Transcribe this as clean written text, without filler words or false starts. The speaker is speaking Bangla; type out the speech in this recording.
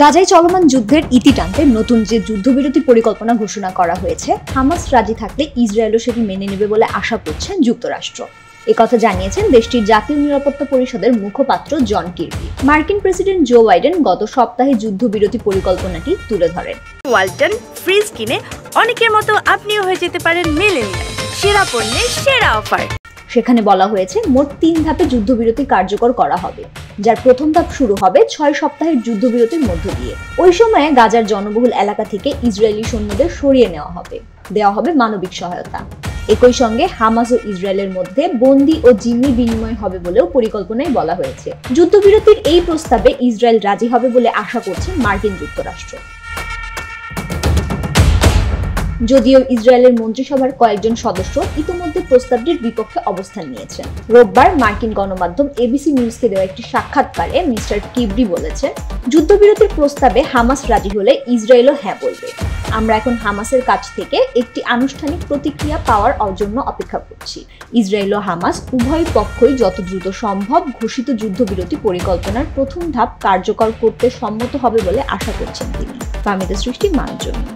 গাজায় চলমান যুদ্ধের ইতি টানতে নতুন যে যুদ্ধবিরতি পরিকল্পনা ঘোষণা করা হয়েছে, হামাস রাজি থাকলে ইসরায়েলও সেটি মেনে নেবে বলে আশা করছেন যুক্তরাষ্ট্র। একথা জানিয়েছেন দেশটির জাতীয় নিরাপত্তা পরিষদের মুখপাত্র জন কির্বি। মার্কিন প্রেসিডেন্ট জো বাইডেন গত সপ্তাহে যুদ্ধবিরতি পরিকল্পনাটি তুলে ধরেন। ওয়ালটন ফ্রিজ কিনে অনেকের মতো আপনিও হয়ে যেতে পারেন মিলেনিয়াল সেরা পণ্যের সেরা অফার। সেখানে বলা হয়েছে মোট 3 ধাপে যুদ্ধবিরতি কার্যকর করা হবে, যার প্রথম ধাপ শুরু হবে 6 সপ্তাহের যুদ্ধবিরতির মধ্য দিয়ে। ওই সময়ে গাজার জনবহুল এলাকা থেকে ইসরায়েলি সৈন্যদের সরিয়ে দেওয়া হবে মানবিক সহায়তা। একই সঙ্গে হামাস ও ইসরায়েলের মধ্যে বন্দী ও জিম্মি বিনিময় হবে বলেও পরিকল্পনায় বলা হয়েছে। যুদ্ধবিরতির এই প্রস্তাবে ইসরায়েল রাজি হবে বলে আশা করছে মার্কিন যুক্তরাষ্ট্র। যদিও ইসরায়েলের মন্ত্রিসভার কয়েকজন সদস্য ইতোমধ্যে প্রস্তাবটির বিপক্ষে অবস্থান নিয়েছেন। রোববার মার্কিন গণমাধ্যম এবিসি নিউজকে দেওয়া একটি সাক্ষাৎকারে মিস্টার কিবরি বলেছেন, যুদ্ধবিরতির প্রস্তাবে হামাস রাজি হলে ইসরায়েলও হ্যাঁ বলবে। আমরা এখন হামাসের কাছ থেকে একটি আনুষ্ঠানিক প্রতিক্রিয়া পাওয়ার জন্য অপেক্ষা করছি। ইসরায়েল ও হামাস উভয় পক্ষই যত দ্রুত সম্ভব ঘোষিত যুদ্ধবিরতি পরিকল্পনার প্রথম ধাপ কার্যকর করতে সম্মত হবে বলে আশা করছেন তিনি। ফাহমিদা সৃষ্টি, মানব জমিন।